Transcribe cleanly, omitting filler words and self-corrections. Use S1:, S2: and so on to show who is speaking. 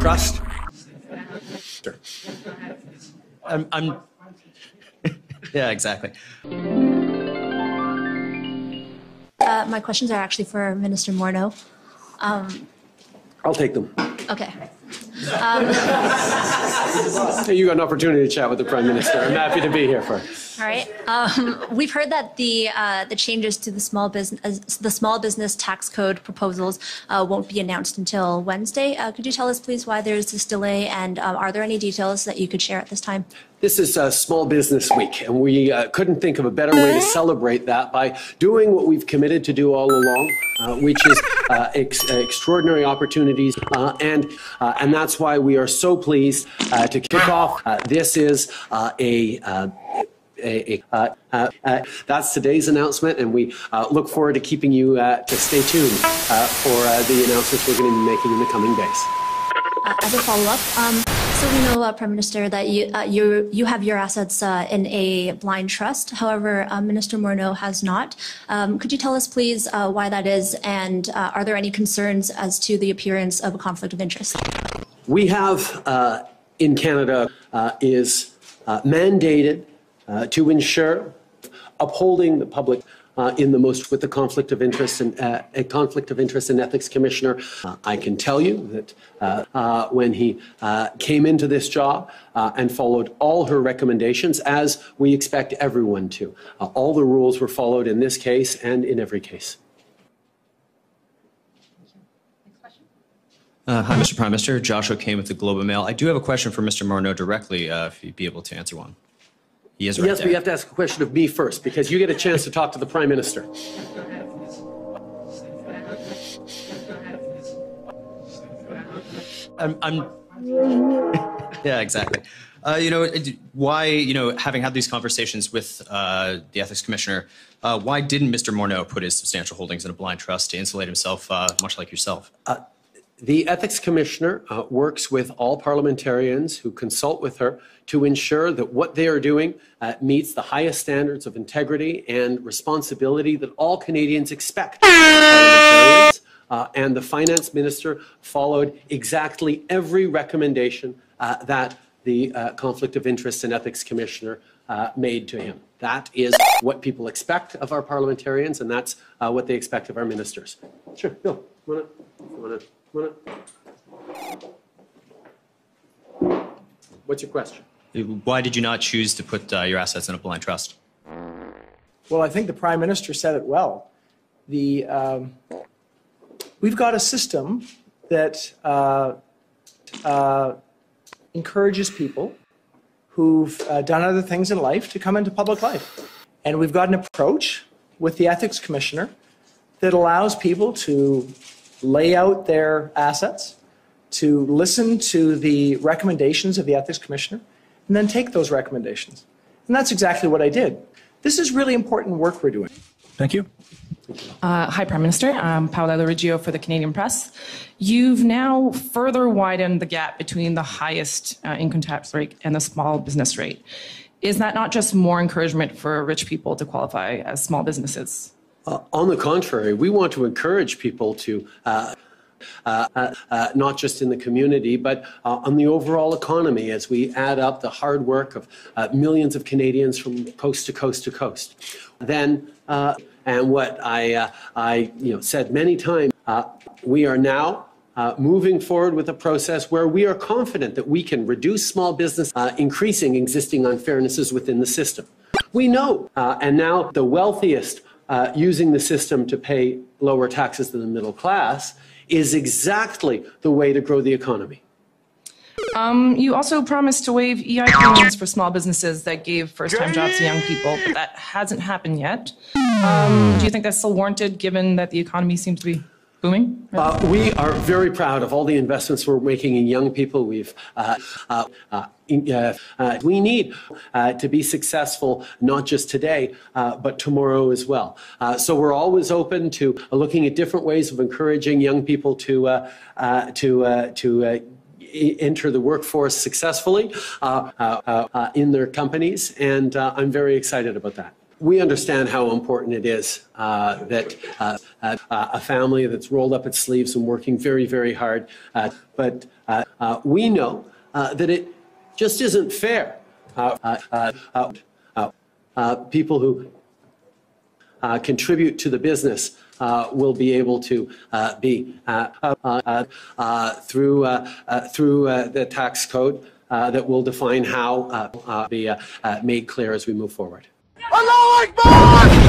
S1: trust. I'm yeah, exactly.
S2: My questions are actually for Minister Morneau.
S1: I'll take them.
S2: Okay.
S1: You got an opportunity to chat with the Prime Minister. I'm happy to be here for it.
S2: All right. We've heard that the changes to the small business tax code proposals won't be announced until Wednesday. Could you tell us, please, why there's this delay, and are there any details that you could share at this time?
S1: This is Small Business Week, and we couldn't think of a better way to celebrate that by doing what we've committed to do all along, which is extraordinary opportunities, and that's why we are so pleased to kick off. This is that's today's announcement, and we look forward to keeping you to stay tuned for the announcements we're going to be making in the coming days.
S2: As a follow-up, so we know, Prime Minister, that you have your assets in a blind trust. However, Minister Morneau has not. Could you tell us, please, why that is, and are there any concerns as to the appearance of a conflict of interest?
S1: We have in Canada is mandated to ensure upholding the public in the most with the conflict of interest and a conflict of interest and ethics commissioner. I can tell you that when he came into this job and followed all her recommendations, as we expect everyone to, all the rules were followed in this case and in every case.
S3: Hi, Mr. Prime Minister. Joshua Kane with the Globe and Mail. I do have a question for Mr. Morneau directly, if you'd be able to answer one. He is right
S1: yes,
S3: there.
S1: but you have to ask a question of me first, because you get a chance to talk to the Prime Minister.
S3: Yeah, exactly. Why, having had these conversations with the Ethics Commissioner, why didn't Mr. Morneau put his substantial holdings in a blind trust to insulate himself, much like yourself?
S1: The Ethics Commissioner works with all parliamentarians who consult with her to ensure that what they are doing meets the highest standards of integrity and responsibility that all Canadians expect from parliamentarians. And the Finance Minister followed exactly every recommendation that the Conflict of Interest and Ethics Commissioner made to him. That is what people expect of our parliamentarians, and that's what they expect of our ministers. Sure, Bill, what's your question?
S3: Why did you not choose to put your assets in a blind trust?
S4: Well, I think the Prime Minister said it well. We've got a system that encourages people who've done other things in life to come into public life. And we've got an approach with the Ethics Commissioner that allows people to lay out their assets, to listen to the recommendations of the Ethics Commissioner, and then take those recommendations. And that's exactly what I did. This is really important work we're doing.
S5: Thank you.
S6: Hi, Prime Minister. I'm Paola Lorigio for the Canadian Press. You've now further widened the gap between the highest income tax rate and the small business rate. Is that not just more encouragement for rich people to qualify as small businesses?
S1: On the contrary, we want to encourage people to not just in the community, but on the overall economy as we add up the hard work of millions of Canadians from coast to coast to coast. Then, and what I said many times, we are now moving forward with a process where we are confident that we can reduce small business, increasing existing unfairnesses within the system. We know, and now the wealthiest using the system to pay lower taxes than the middle class is exactly the way to grow the economy.
S6: You also promised to waive EI premiums for small businesses that gave first-time jobs to young people, but that hasn't happened yet. Do you think that's still warranted, given that the economy seems to be booming?
S1: We are very proud of all the investments we're making in young people. We need to be successful, not just today, but tomorrow as well. So we're always open to looking at different ways of encouraging young people to enter the workforce successfully in their companies, and I'm very excited about that. We understand how important it is that a family that's rolled up its sleeves and working very, very hard, but we know that it just isn't fair. People who contribute to the business will be able to be through the tax code that will define how be made clear as we move forward.
S5: Allahu Akbar!